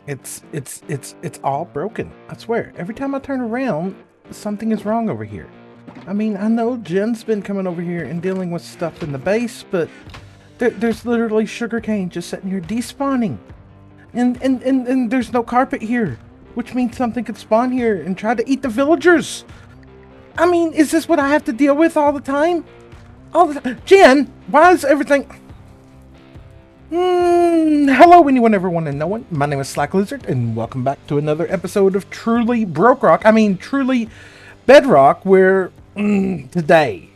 It's all broken. I swear. Every time I turn around, something is wrong over here. I mean, I know Jen's been coming over here and dealing with stuff in the base, but there's literally sugarcane just sitting here despawning. And there's no carpet here, which means something could spawn here and try to eat the villagers. I mean, is this what I have to deal with all the time? All the time? Jen, why is everything... Hello, anyone, everyone, and no one. My name is SlackLizard, and welcome back to another episode of Truly Truly Bedrock, where today,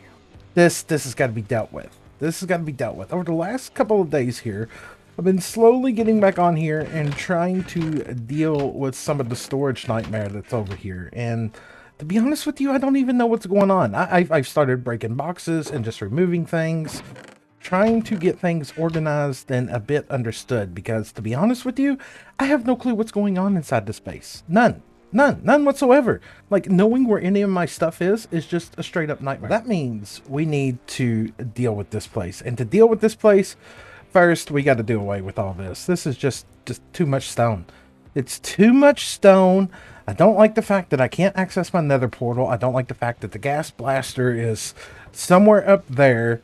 this has got to be dealt with. This has got to be dealt with. Over the last couple of days here, I've been slowly getting back on here and trying to deal with some of the storage nightmare that's over here. And to be honest with you, I don't even know what's going on. I've started breaking boxes and just removing things, trying to get things organized and a bit understood, because to be honest with you, I have no clue what's going on inside this space. None whatsoever. Like, knowing where any of my stuff is just a straight up nightmare. That means we need to deal with this place. And to deal with this place, first we got to do away with all this. This is just too much stone. It's too much stone. I don't like the fact that I can't access my nether portal. I don't like the fact that the gas blaster is somewhere up there.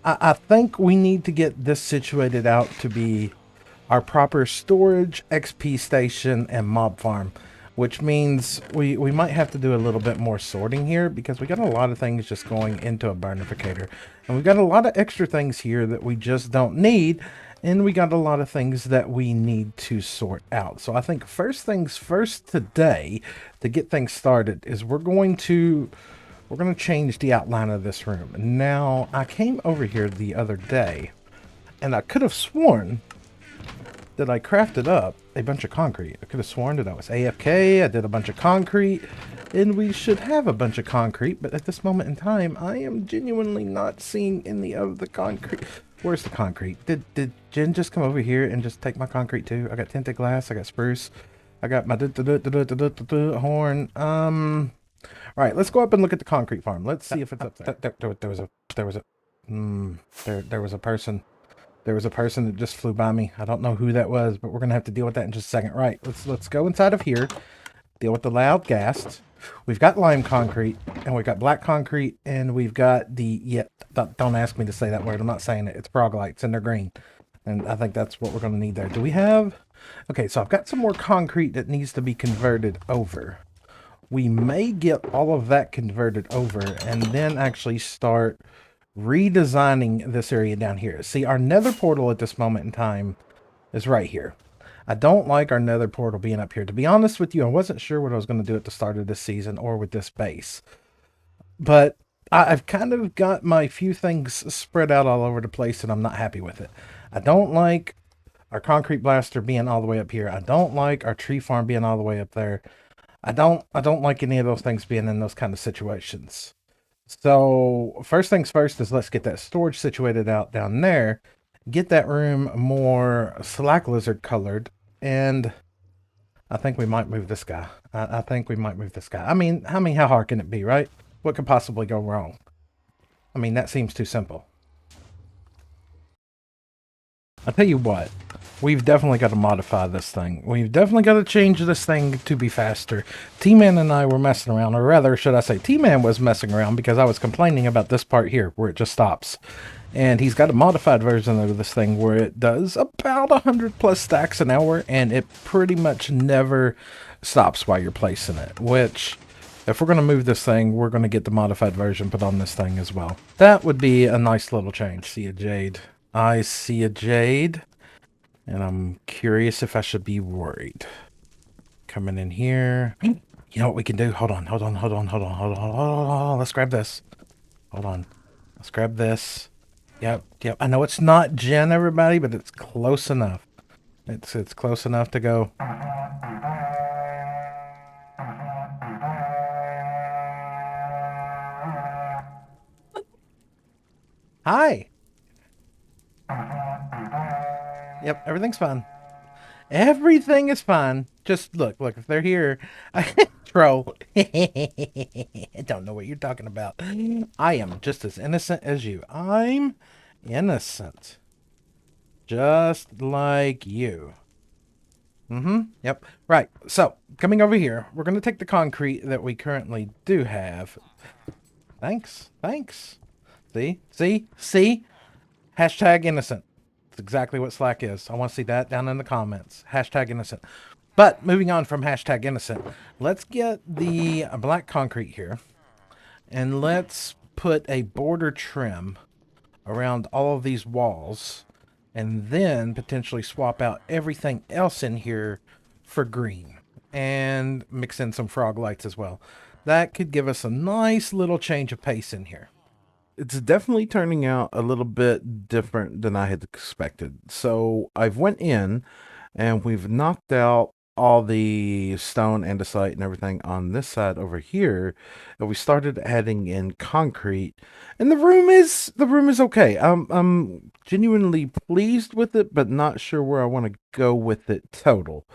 I think we need to get this situated out to be our proper storage, XP station, and mob farm, which means we might have to do a little bit more sorting here, because we got a lot of things just going into a burnificator, and we got a lot of extra things here that we just don't need, and we got a lot of things that we need to sort out. So I think first things first today, to get things started, is we're going to change the outline of this room. Now, I came over here the other day, and I could have sworn that I crafted up a bunch of concrete. I could have sworn that I was AFK, I did a bunch of concrete, and we should have a bunch of concrete, but at this moment in time, I am genuinely not seeing any of the concrete. Where's the concrete? Did Jen just come over here and just take my concrete too? I got tinted glass, I got spruce, I got my horn. All right, let's go up and look at the concrete farm. Let's see if it's up there. There was a person. There was a person that just flew by me. I don't know who that was, but we're gonna have to deal with that in just a second. Right, let's go inside of here. Deal with the loud ghast. We've got lime concrete, and we've got black concrete, and we've got the don't ask me to say that word. I'm not saying it. It's proglytes, and they're green, and I think that's what we're gonna need there. Do we have? Okay, so I've got some more concrete that needs to be converted over. We may get all of that converted over and then actually start redesigning this area down here. See, our nether portal at this moment in time is right here. I don't like our nether portal being up here. To be honest with you, I wasn't sure what I was going to do at the start of this season or with this base. But I've kind of got my few things spread out all over the place, and I'm not happy with it. I don't like our concrete blaster being all the way up here. I don't like our tree farm being all the way up there. I don't like any of those things being in those kind of situations. So first things first is let's get that storage situated out down there, get that room more SlackLizard colored, and I think we might move this guy. I think we might move this guy. I mean, how hard can it be, right? What could possibly go wrong? I mean, that seems too simple. I'll tell you what, we've definitely got to modify this thing. We've definitely got to change this thing to be faster. T-Man and I were messing around, or rather, should I say, T-Man was messing around because I was complaining about this part here where it just stops. And he's got a modified version of this thing where it does about 100 plus stacks an hour, and it pretty much never stops while you're placing it, which, if we're going to move this thing, we're going to get the modified version put on this thing as well. That would be a nice little change. See a jade. I see a jade, and I'm curious if I should be worried. Coming in here. You know what we can do? Hold on. Let's grab this. Hold on. Let's grab this. Yep. I know it's not Jen, everybody, but it's close enough. It's close enough to go. Hi. Yep, everything's fine. Everything is fine. Just look, if they're here, troll. I don't know what you're talking about. I am just as innocent as you. I'm innocent. Just like you. Yep. Right. So coming over here, we're going to take the concrete that we currently do have. Thanks. Thanks. See? Hashtag innocent. That's exactly what Slack is. I want to see that down in the comments. Hashtag innocent. But moving on from hashtag innocent, let's get the black concrete here and let's put a border trim around all of these walls and then potentially swap out everything else in here for green and mix in some frog lights as well. That could give us a nice little change of pace in here. It's definitely turning out a little bit different than I had expected. So I've went in and we've knocked out all the stone andesite and everything on this side over here, and we started adding in concrete, and the room is okay. I'm genuinely pleased with it, but not sure where I want to go with it total.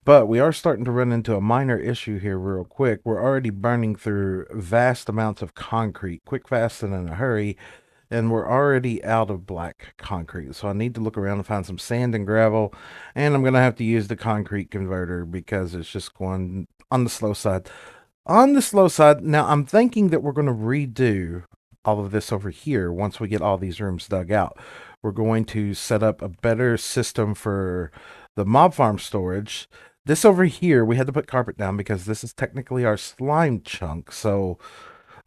But we are starting to run into a minor issue here real quick. We're already burning through vast amounts of concrete, quick, fast, and in a hurry, and we're already out of black concrete. So I need to look around and find some sand and gravel, and I'm going to have to use the concrete converter because it's just going on the slow side. On the slow side, now I'm thinking that we're going to redo all of this over here once we get all these rooms dug out. We're going to set up a better system for the mob farm storage. This over here, we had to put carpet down because this is technically our slime chunk. So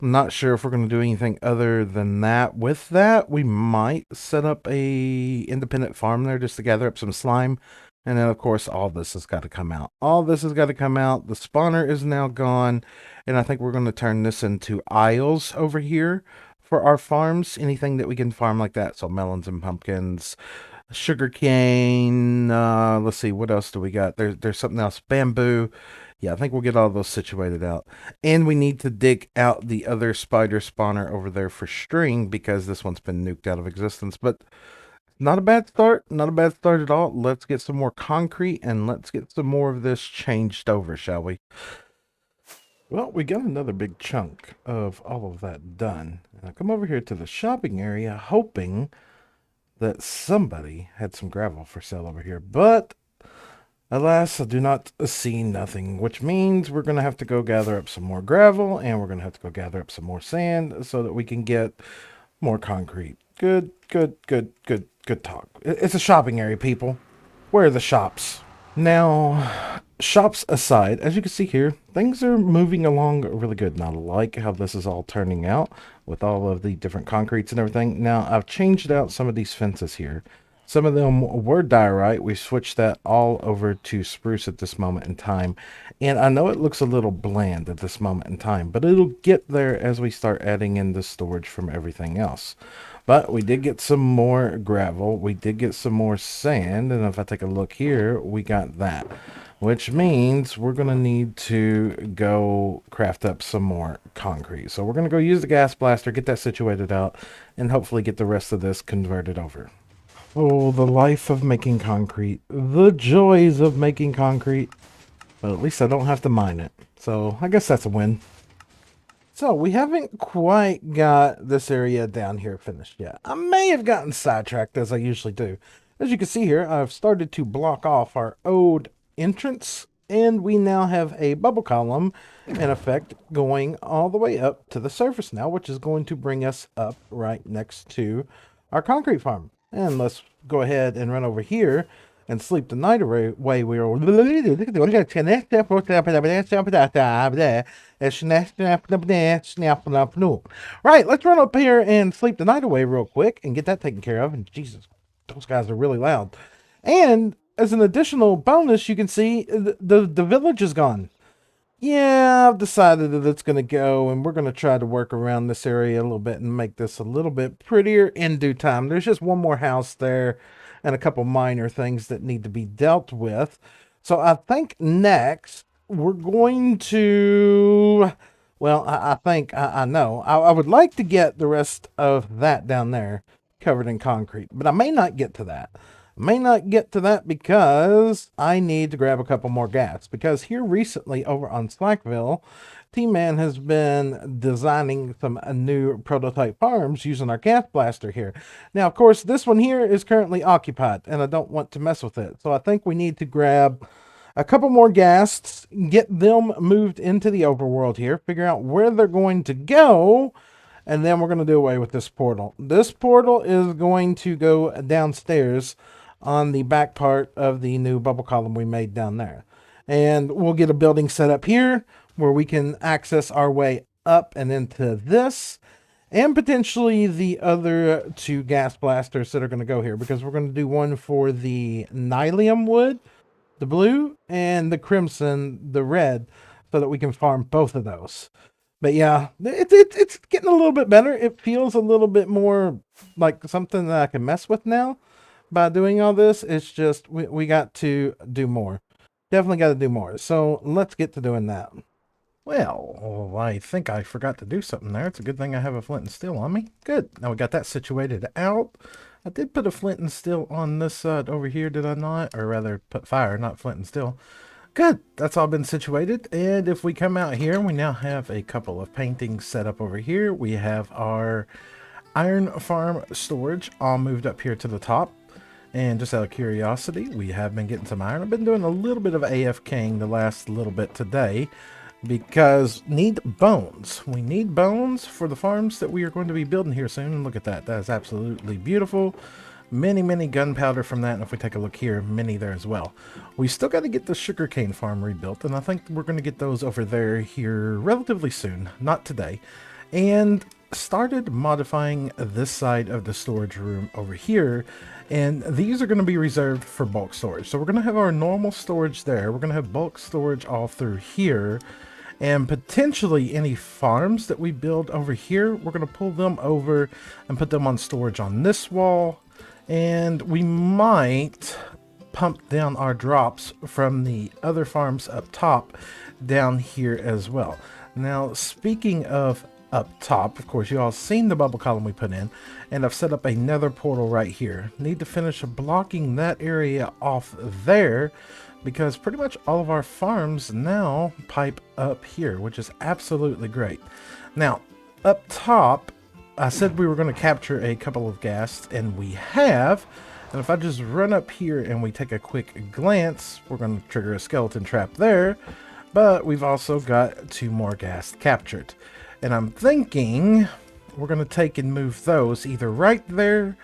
I'm not sure if we're going to do anything other than that. With that, we might set up a independent farm there just to gather up some slime. And then, of course, all this has got to come out. All this has got to come out. The spawner is now gone. And I think we're going to turn this into aisles over here for our farms. Anything that we can farm like that. So melons and pumpkins, sugar cane. Let's see, what else do we got? There's something else. Bamboo. Yeah, I think we'll get all those situated out. And we need to dig out the other spider spawner over there for string because this one's been nuked out of existence. But not a bad start. Not a bad start at all. Let's get some more concrete and let's get some more of this changed over, shall we? Well, we got another big chunk of all of that done. And I come over here to the shopping area hoping that somebody had some gravel for sale over here. But alas, I do not see nothing, which means we're going to have to go gather up some more gravel and we're going to have to go gather up some more sand so that we can get more concrete. Good talk. It's a shopping area, people. Where are the shops? Now, shops aside, as you can see here, things are moving along really good. Not like how this is all turning out with all of the different concretes and everything. Now, I've changed out some of these fences here. Some of them were diorite. We switched that all over to spruce at this moment in time. And I know it looks a little bland at this moment in time, but it'll get there as we start adding in the storage from everything else. But we did get some more gravel. We did get some more sand. And if I take a look here, we got that. Which means we're going to need to go craft up some more concrete. So we're going to go use the gas blaster, get that situated out, and hopefully get the rest of this converted over. Oh, the life of making concrete. The joys of making concrete. But at least I don't have to mine it. So I guess that's a win. So we haven't quite got this area down here finished yet. I may have gotten sidetracked as I usually do. As you can see here, I've started to block off our old entrance. And we now have a bubble column in effect going all the way up to the surface now, which is going to bring us up right next to our concrete farm. And let's go ahead and run over here and sleep the night away. Right, let's run up here and sleep the night away real quick and get that taken care of. And Jesus, those guys are really loud. And as an additional bonus, you can see the village is gone. Yeah, I've decided that it's going to go, and we're going to try to work around this area a little bit and make this a little bit prettier in due time. There's just one more house there and a couple minor things that need to be dealt with. So I think next we're going to, well, I know. I would like to get the rest of that down there covered in concrete, but I may not get to that. Because I need to grab a couple more gas. Because here recently over on Slackville, T-Man has been designing some new prototype farms using our gas blaster here. Now, of course, this one here is currently occupied, and I don't want to mess with it. So I think we need to grab a couple more ghasts, get them moved into the overworld here, figure out where they're going to go, and then we're going to do away with this portal. This portal is going to go downstairs on the back part of the new bubble column we made down there. And we'll get a building set up here where we can access our way up and into this, and potentially the other two gas blasters that are going to go here, because we're going to do one for the nylium wood, the blue, and the crimson, the red, so that we can farm both of those. But yeah, it's getting a little bit better. It feels a little bit more like something that I can mess with now by doing all this. It's just we got to do more. Definitely got to do more. So let's get to doing that. Well, I think I forgot to do something there. It's a good thing I have a flint and steel on me. Good. Now we got that situated out. I did put a flint and steel on this side over here, did I not? Or rather, put fire, not flint and steel. Good. That's all been situated. And if we come out here, we now have a couple of paintings set up over here. We have our iron farm storage all moved up here to the top. And just out of curiosity, we have been getting some iron. I've been doing a little bit of AFKing the last little bit today, because need bones. We need bones for the farms that we are going to be building here soon. And look at that. That is absolutely beautiful. Many gunpowder from that. And if we take a look here, many there as well. We still got to get the sugarcane farm rebuilt. And I think we're going to get those over there here relatively soon. Not today. And started modifying this side of the storage room over here. And these are going to be reserved for bulk storage. So we're going to have our normal storage there. We're going to have bulk storage all through here. And potentially any farms that we build over here, we're going to pull them over and put them on storage on this wall. And we might pump down our drops from the other farms up top down here as well. Now, speaking of up top, of course, you all seen the bubble column we put in, and I've set up another portal right here. Need to finish blocking that area off there, because pretty much all of our farms now pipe up here, which is absolutely great. Now, up top, I said we were going to capture a couple of ghasts, and we have. And if I just run up here and we take a quick glance, we're going to trigger a skeleton trap there. But we've also got 2 more ghasts captured. And I'm thinking we're going to take and move those either right there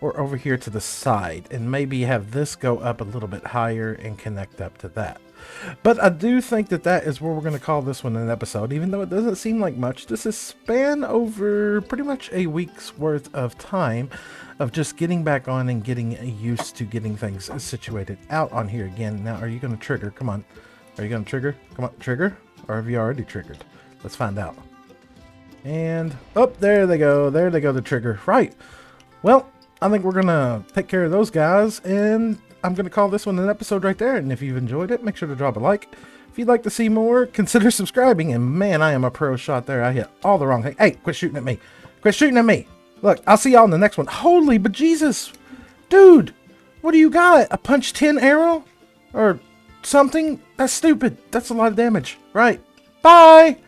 or over here to the side, and maybe have this go up a little bit higher and connect up to that. But I do think that that is where we're going to call this one an episode, even though it doesn't seem like much. This is span over pretty much a week's worth of time of just getting back on and getting used to getting things situated out on here again. Now, are you going to trigger? Come on. Are you going to trigger? Come on, trigger? Or have you already triggered? Let's find out. And, oh, there they go. There they go, the trigger. Right. Well, I think we're going to take care of those guys, and I'm going to call this one an episode right there. And if you've enjoyed it, make sure to drop a like. If you'd like to see more, consider subscribing. And man, I am a pro shot there. I hit all the wrong thing. Hey, quit shooting at me. Quit shooting at me. Look, I'll see y'all in the next one. Holy bejesus. Dude, what do you got? A punch 10 arrow? Or something? That's stupid. That's a lot of damage. Right. Bye.